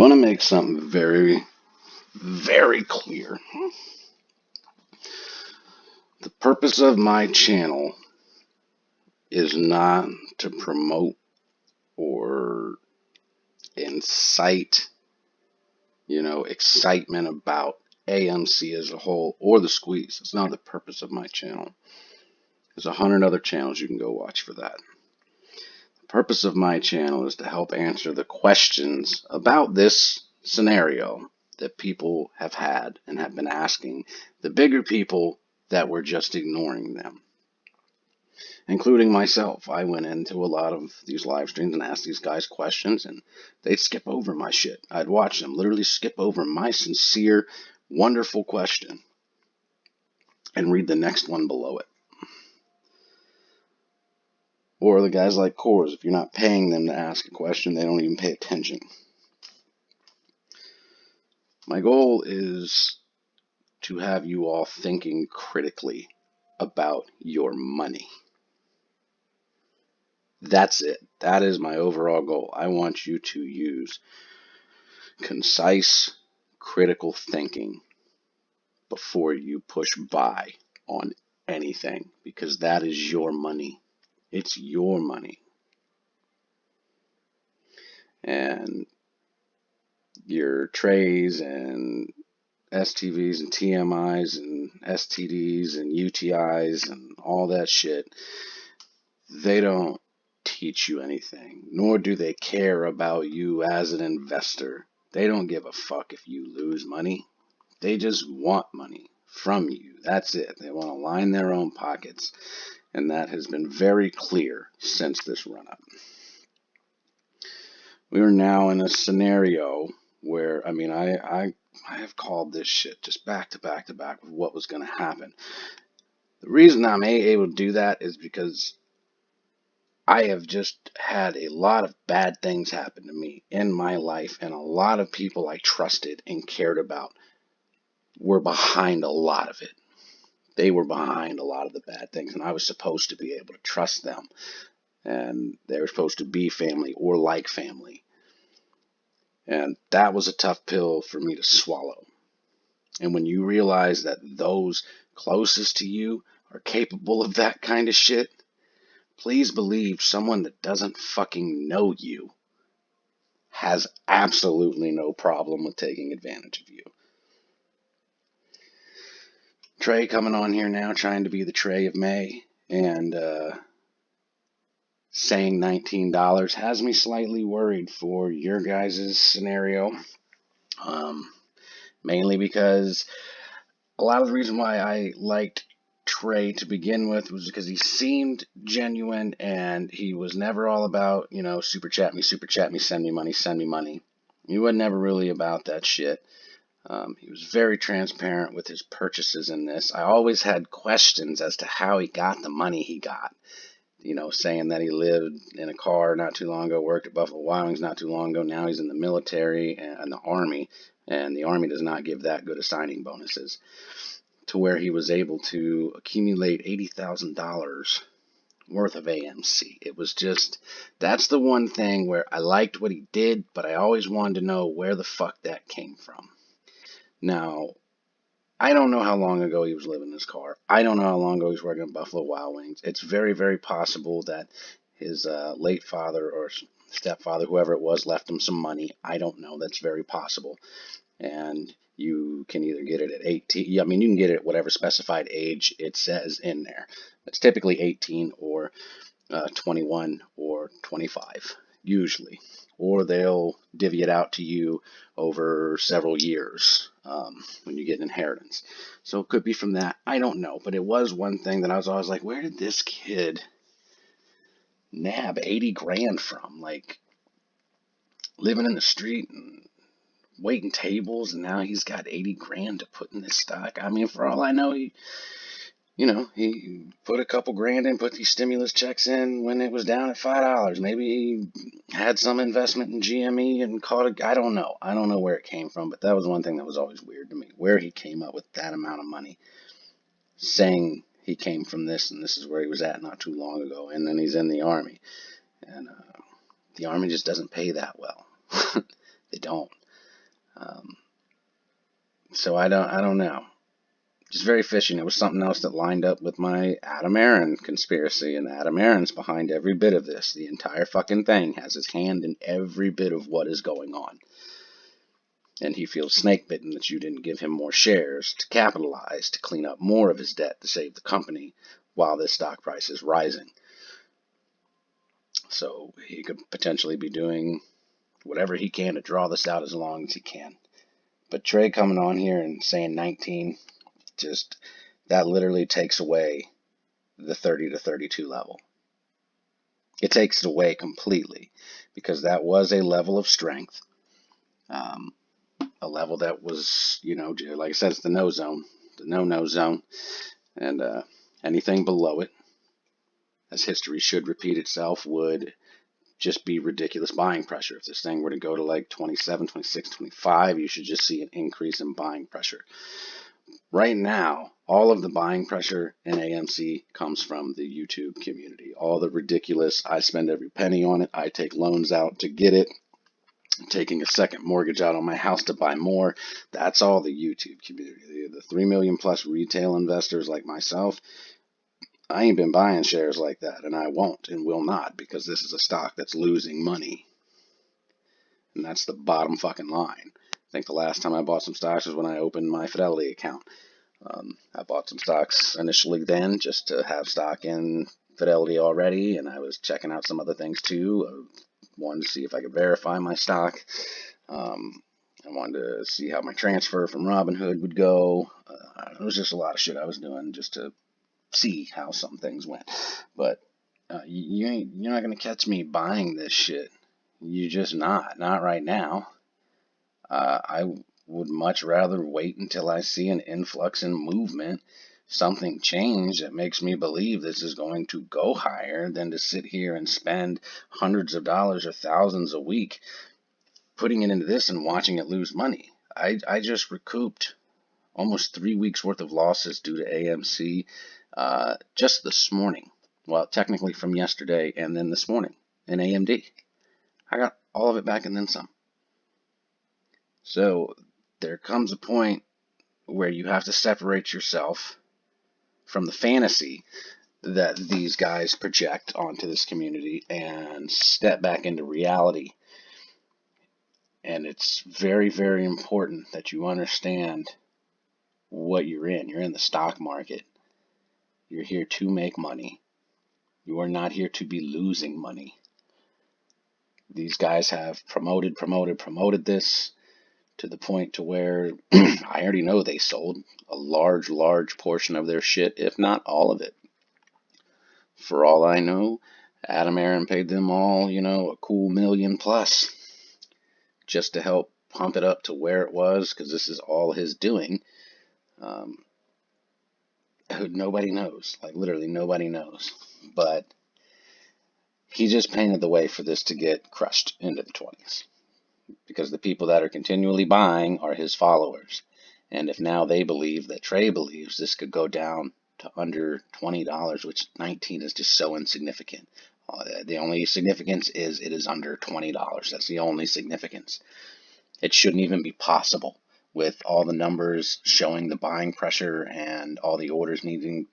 want to make something very, very clear. The purpose of my channel is not to promote or incite, excitement about AMC as a whole or the squeeze. It's not the purpose of my channel. There's 100 other channels you can go watch for that. The purpose of my channel is to help answer the questions about this scenario that people have had and have been asking the bigger people that were just ignoring them, including myself. I went into a lot of these live streams and asked these guys questions, and they'd skip over my shit. I'd watch them literally skip over my sincere, wonderful question and read the next one below it. Or the guys like Coors, if you're not paying them to ask a question, they don't even pay attention. My goal is to have you all thinking critically about your money. That's it. That is my overall goal. I want you to use concise, critical thinking before you push buy on anything, because that is your money. It's your money. And your Treys and STVs and TMIs and STDs and UTIs and all that shit, they don't teach you anything, nor do they care about you as an investor. They don't give a fuck if you lose money. They just want money from you. That's it. They want to line their own pockets. And that has been very clear since this run-up. We are now in a scenario where, I have called this shit just back to back to back with what was going to happen. The reason I'm able to do that is because I have just had a lot of bad things happen to me in my life, and a lot of people I trusted and cared about were behind a lot of it. They were behind a lot of the bad things, and I was supposed to be able to trust them, and they were supposed to be family or like family. And that was a tough pill for me to swallow. And when you realize that those closest to you are capable of that kind of shit, please believe someone that doesn't fucking know you has absolutely no problem with taking advantage of you. Trey coming on here now trying to be the Trey of May and saying $19 has me slightly worried for your guys' scenario. Mainly because a lot of the reason why I liked Trey to begin with was because he seemed genuine, and he was never all about, super chat me, send me money. He was never really about that shit. He was very transparent with his purchases in this. I always had questions as to how he got the money he got. Saying that he lived in a car not too long ago, worked at Buffalo Wild Wings not too long ago. Now he's in the military and the Army, and the Army does not give that good of signing bonuses, to where he was able to accumulate $80,000 worth of AMC. It was just, that's the one thing where I liked what he did, but I always wanted to know where the fuck that came from. Now, I don't know how long ago he was living in his car. I don't know how long ago he was working at Buffalo Wild Wings. It's very, very possible that his late father or stepfather, whoever it was, left him some money. I don't know. That's very possible. And you can either get it at 18. You can get it at whatever specified age it says in there. It's typically 18 or 21 or 25, usually. Or they'll divvy it out to you over several years when you get an inheritance. So it could be from that. I don't know. But it was one thing that I was always like, where did this kid nab 80 grand from? Like, living in the street and waiting tables, and now he's got 80 grand to put in this stock. For all I know, he put a couple grand in, put these stimulus checks in when it was down at $5. Maybe he had some investment in GME and caught it. I don't know. I don't know where it came from, but that was one thing that was always weird to me, where he came up with that amount of money, saying he came from this and this is where he was at not too long ago, and then he's in the Army. And the Army just doesn't pay that well. They don't. Um, so I don't know. Just very fishy. And it was something else that lined up with my Adam Aaron conspiracy, and Adam Aaron's behind every bit of this. The entire fucking thing has his hand in every bit of what is going on. And he feels snake bitten that you didn't give him more shares to capitalize, to clean up more of his debt to save the company while this stock price is rising. So he could potentially be doing whatever he can to draw this out as long as he can. But Trey coming on here and saying 19, just that literally takes away the 30 to 32 level. It takes it away completely, because that was a level of strength, a level that was, like I said, it's the no zone, the no zone, and anything below it, as history should repeat itself, would just be ridiculous buying pressure. If this thing were to go to like 27, 26, 25, you should just see an increase in buying pressure. Right now, all of the buying pressure in AMC comes from the YouTube community. All the ridiculous, I spend every penny on it, I take loans out to get it, taking a second mortgage out on my house to buy more. That's all the YouTube community. The 3 million plus retail investors like myself, I ain't been buying shares like that, and I won't and will not, because this is a stock that's losing money. And that's the bottom fucking line. I think the last time I bought some stocks was when I opened my Fidelity account. I bought some stocks initially then just to have stock in Fidelity already, and I was checking out some other things too. I wanted to see if I could verify my stock. I wanted to see how my transfer from Robinhood would go. It was just a lot of shit I was doing just to see how some things went. But you're not gonna catch me buying this shit. You're just not right now. I would much rather wait until I see an influx in movement, something change that makes me believe this is going to go higher, than to sit here and spend hundreds of dollars or thousands a week putting it into this and watching it lose money. I just recouped almost 3 weeks worth of losses due to AMC just this morning. Well, technically from yesterday and then this morning in AMD. I got all of it back and then some. So there comes a point where you have to separate yourself from the fantasy that these guys project onto this community and step back into reality. And it's very, very important that you understand what you're in. You're in the stock market. You're here to make money. You are not here to be losing money. These guys have promoted this to the point to where I already know they sold a large portion of their shit, if not all of it. For all I know, Adam Aaron paid them all, a cool $1 million plus just to help pump it up to where it was, because this is all his doing. Nobody knows, like literally nobody knows. But he just painted the way for this to get crushed into the 20s. Because the people that are continually buying are his followers. And if now they believe that Trey believes this could go down to under $20, which 19 is just so insignificant. The only significance is it is under $20. That's the only significance. It shouldn't even be possible with all the numbers showing the buying pressure and all the orders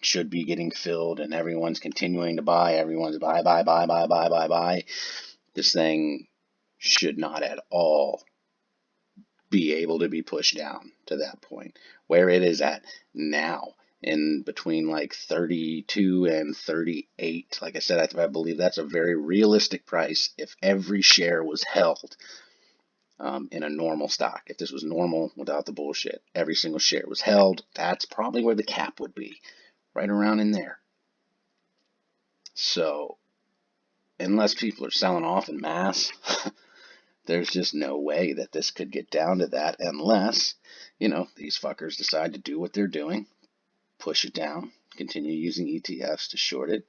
should be getting filled, and everyone's continuing to buy. Everyone's buy. This thing should not at all be able to be pushed down to that point where it is at now, in between like 32 and 38. Like I said, I believe that's a very realistic price if every share was held in a normal stock. If this was normal without the bullshit, every single share was held, that's probably where the cap would be, right around in there. So unless people are selling off in mass, there's just no way that this could get down to that, unless, these fuckers decide to do what they're doing, push it down, continue using ETFs to short it.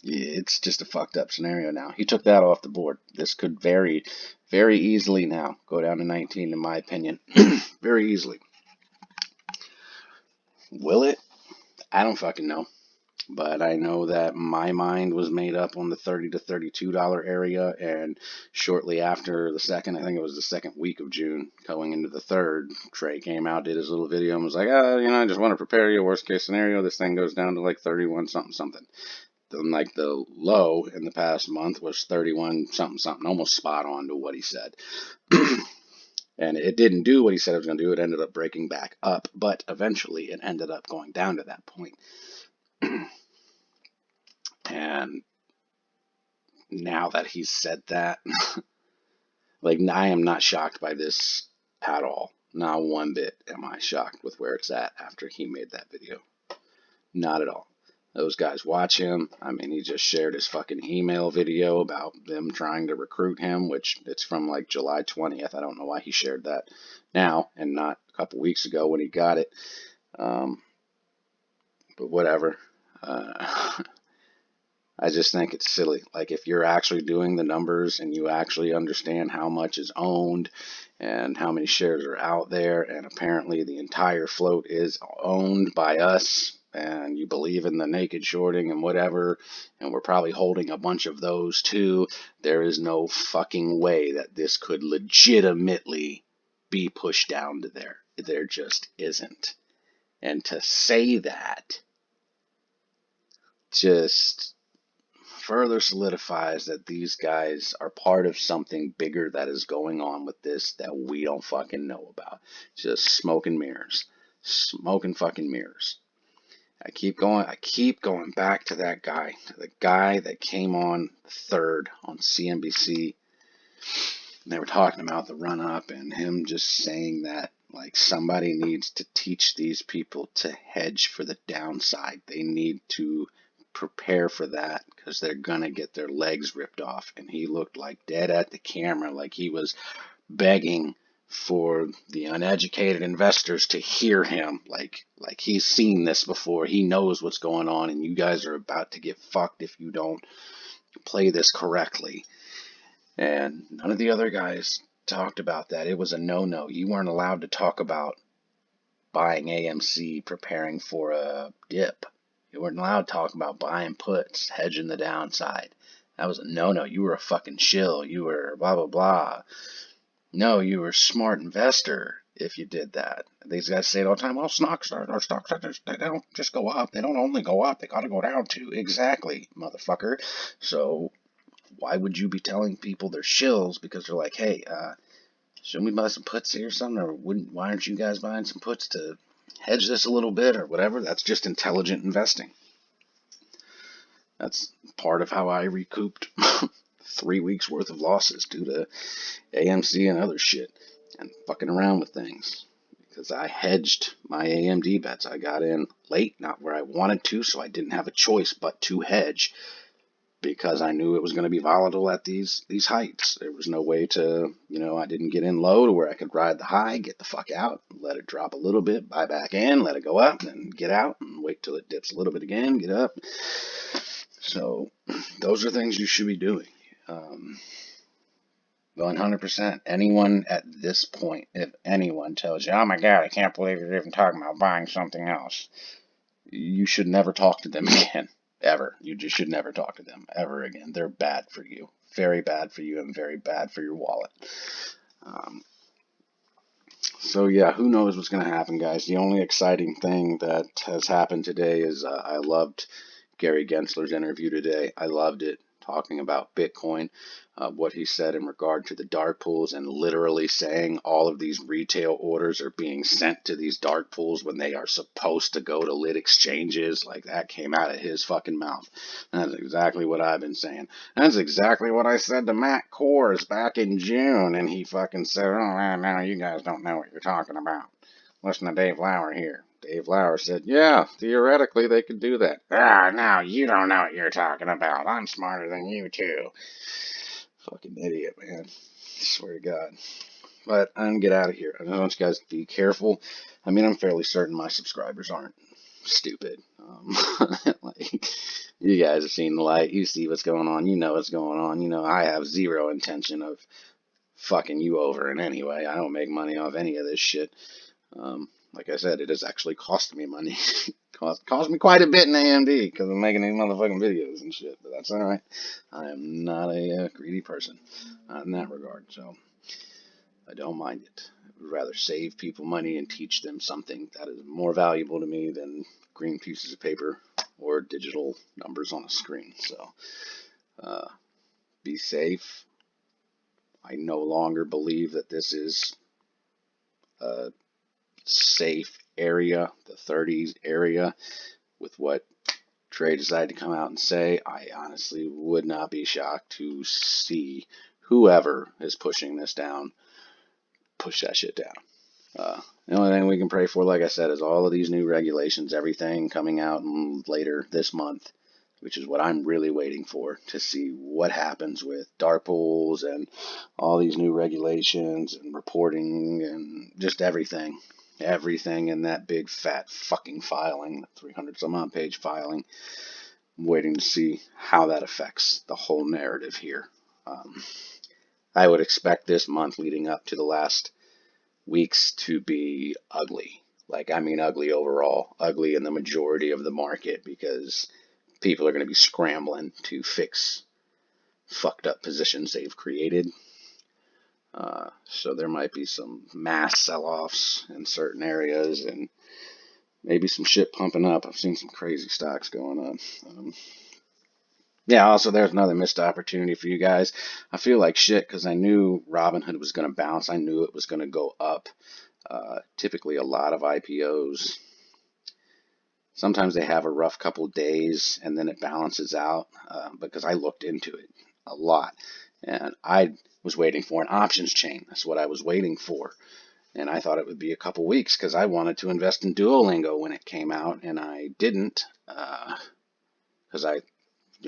It's just a fucked up scenario now. He took that off the board. This could very, very easily now go down to 19, in my opinion. Very easily. Will it? I don't fucking know. But I know that my mind was made up on the $30 to $32 area, and shortly after the second, I think it was the second week of June, going into the third, Trey came out, did his little video, and was like, I just want to prepare you, worst case scenario, this thing goes down to like 31 something something. Then like the low in the past month was 31 something something, almost spot on to what he said. And it didn't do what he said it was going to do. It ended up breaking back up, but eventually it ended up going down to that point. And now that he's said that, like, I am not shocked by this at all. Not one bit am I shocked with where it's at after he made that video. Not at all. Those guys watch him. I mean, he just shared his fucking email video about them trying to recruit him, which it's from like July 20th. I don't know why he shared that now and not a couple weeks ago when he got it. But whatever. I just think it's silly. Like, if you're actually doing the numbers and you actually understand how much is owned and how many shares are out there, and apparently the entire float is owned by us, and you believe in the naked shorting and whatever, and we're probably holding a bunch of those too, there is no fucking way that this could legitimately be pushed down to there. There just isn't. And to say that just further solidifies that these guys are part of something bigger that is going on with this that we don't fucking know about. Just smoke and mirrors. Smoke and fucking mirrors. I keep going back to that guy. To the guy that came on third on CNBC. And they were talking about the run up and him just saying that, like, somebody needs to teach these people to hedge for the downside. They need to prepare for that because they're gonna get their legs ripped off. And he looked like dead at the camera, like he was begging for the uneducated investors to hear him, like he's seen this before, he knows what's going on, and you guys are about to get fucked if you don't play this correctly. And none of the other guys talked about that. It was a no-no. You weren't allowed to talk about buying AMC, preparing for a dip. You weren't allowed to talk about buying puts, hedging the downside. That was a no-no. You were a fucking shill. You were blah, blah, blah. No, you were a smart investor if you did that. These guys say it all the time, well, stocks, our stocks, they don't just go up. They don't only go up. They got to go down too. Exactly, motherfucker. So why would you be telling people they're shills because they're like, hey, shouldn't we buy some puts here or something? Or why aren't you guys buying some puts to hedge this a little bit or whatever? That's just intelligent investing. That's part of how I recouped 3 weeks worth of losses due to AMC and other shit and fucking around with things. Because I hedged my AMD bets. I got in late, not where I wanted to, so I didn't have a choice but to hedge. Because I knew it was going to be volatile at these heights. There was no way to, I didn't get in low to where I could ride the high, get the fuck out, let it drop a little bit, buy back in, let it go up, then get out, and wait till it dips a little bit again, get up. So those are things you should be doing. 100%. Anyone at this point, if anyone tells you, oh my God, I can't believe you're even talking about buying something else, you should never talk to them again. Ever. You just should never talk to them ever again. They're bad for you. Very bad for you and very bad for your wallet. So yeah, who knows what's going to happen, guys. The only exciting thing that has happened today is I loved Gary Gensler's interview today. I loved it, talking about Bitcoin, what he said in regard to the dark pools, and literally saying all of these retail orders are being sent to these dark pools when they are supposed to go to lit exchanges. Like, that came out of his fucking mouth. That's exactly what I've been saying. That's exactly what I said to Matt Kors back in June, and he fucking said, oh, no, you guys don't know what you're talking about. Listen to Dave Lauer here. Dave Lauer said, yeah, theoretically they could do that. No, you don't know what you're talking about. I'm smarter than you too. Fucking idiot, man. I swear to God. But I'm going to get out of here. I want you guys to be careful. I mean, I'm fairly certain my subscribers aren't stupid. Like, you guys have seen the light. You see what's going on. You know what's going on. I have zero intention of fucking you over in any way. I don't make money off any of this shit. like I said, it has actually cost me money. Cost me quite a bit in AMD because I'm making these motherfucking videos and shit. But that's all right. I am not a greedy person in that regard, so I don't mind it. I would rather save people money and teach them something that is more valuable to me than green pieces of paper or digital numbers on a screen. So uh, be safe. I no longer believe that this is a safe area, the 30s area, with what Trey decided to come out and say. I honestly would not be shocked to see whoever is pushing this down push that shit down. The only thing we can pray for, like I said, is all of these new regulations, everything coming out later this month, which is what I'm really waiting for, to see what happens with dark pools and all these new regulations and reporting and just everything. Everything in that big fat fucking filing, 300 some odd page filing. I'm waiting to see how that affects the whole narrative here. I would expect this month leading up to the last weeks to be ugly. Like, I mean ugly overall, ugly in the majority of the market, because people are going to be scrambling to fix fucked up positions they've created. So there might be some mass sell-offs in certain areas and maybe some shit pumping up. I've seen some crazy stocks going on. Yeah, also there's another missed opportunity for you guys. I feel like shit because I knew Robinhood was going to bounce. I knew it was going to go up. Typically a lot of IPOs, sometimes they have a rough couple days and then it balances out, because I looked into it a lot and I was waiting for an options chain. That's what I was waiting for. And I thought it would be a couple weeks because I wanted to invest in Duolingo when it came out, and I didn't, because I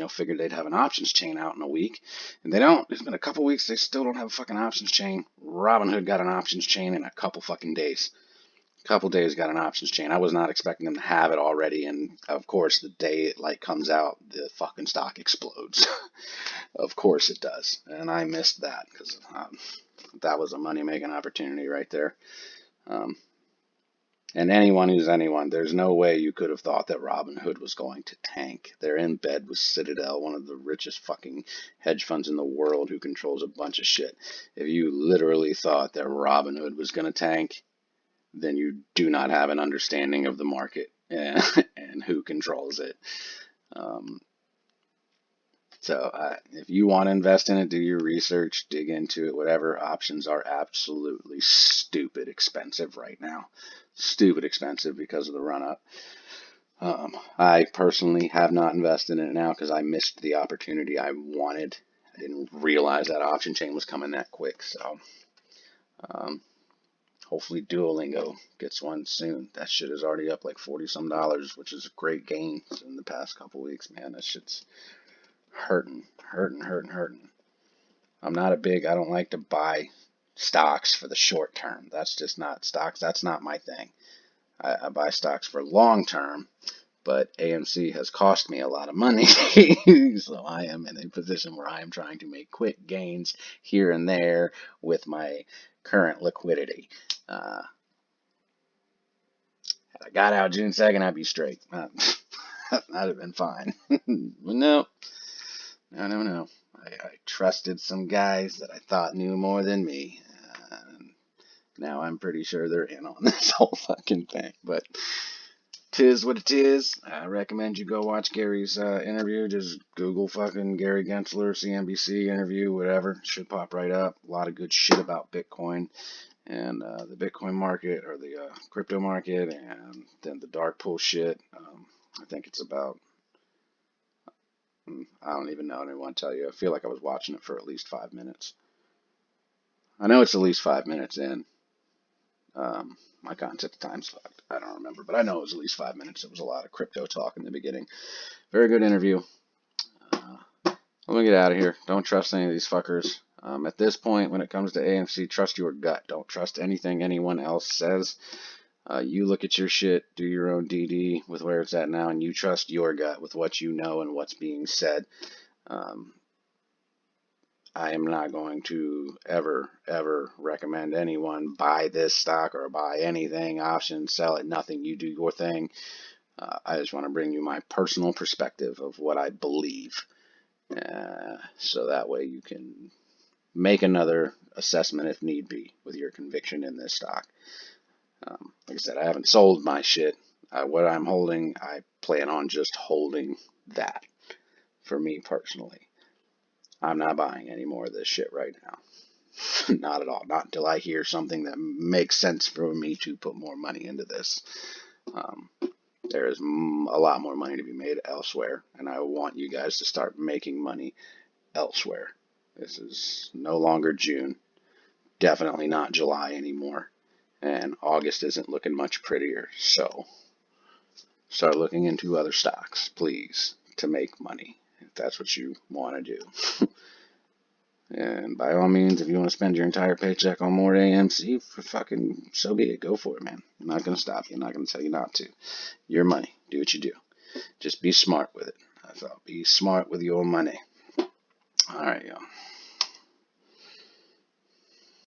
figured they'd have an options chain out in a week, and they don't. It's been a couple weeks, they still don't have a fucking options chain. Robinhood got an options chain in a couple fucking days. Couple days got an options chain. I was not expecting them to have it already, and of course the day it comes out, the fucking stock explodes. Of course it does, and I missed that because that was a money making opportunity right there. And anyone who's anyone, there's no way you could have thought that Robinhood was going to tank. They're in bed with Citadel, one of the richest fucking hedge funds in the world, who controls a bunch of shit. If you literally thought that Robinhood was going to tank, then you do not have an understanding of the market and who controls it. So if you want to invest in it, do your research, dig into it, whatever. Options are absolutely stupid expensive right now. Stupid expensive because of the run-up. I personally have not invested in it now because I missed the opportunity I wanted. I didn't realize that option chain was coming that quick. So hopefully Duolingo gets one soon. That shit is already up like $40 some, which is a great gain in the past couple weeks, man. That shit's hurting. I don't like to buy stocks for the short term. That's just not stocks. That's not my thing. I buy stocks for long term, but AMC has cost me a lot of money. So I am in a position where I am trying to make quick gains here and there with my current liquidity. Had I got out June 2nd, I'd be straight. That'd have been fine. But no. I trusted some guys that I thought knew more than me. Now I'm pretty sure they're in on this whole fucking thing. But 'tis what it is. I recommend you go watch Gary's interview. Just Google fucking Gary Gensler, CNBC interview, whatever. It should pop right up. A lot of good shit about Bitcoin and the Bitcoin market, or the crypto market, and then the dark pool shit. I think it's about, I don't even know. I don't want to tell you. I feel like I was watching it for at least 5 minutes. I know it's at least 5 minutes in. My concept time's fucked. I don't remember, but I know it was at least 5 minutes. It was a lot of crypto talk in the beginning. Very good interview. Let me get out of here. Don't trust any of these fuckers. At this point, when it comes to AMC, trust your gut. Don't trust anything anyone else says. You look at your shit, do your own DD with where it's at now, and you trust your gut with what you know and what's being said. I am not going to ever recommend anyone buy this stock or buy anything, option, sell it, nothing. You do your thing. I just want to bring you my personal perspective of what I believe. So that way you can make another assessment if need be with your conviction in this stock. Like I said, I haven't sold my shit. What I'm holding, I plan on just holding that for me personally. I'm not buying any more of this shit right now. Not at all. Not until I hear something that makes sense for me to put more money into this. There is a lot more money to be made elsewhere, and I want you guys to start making money elsewhere. This is no longer June, definitely not July anymore, and August isn't looking much prettier. So start looking into other stocks, please, to make money, if that's what you want to do. And by all means, if you want to spend your entire paycheck on more AMC, for fucking, so be it. Go for it, man. I'm not going to stop you. I'm not going to tell you not to. Your money. Do what you do. Just be smart with it. That's all. Be smart with your money. All right, y'all.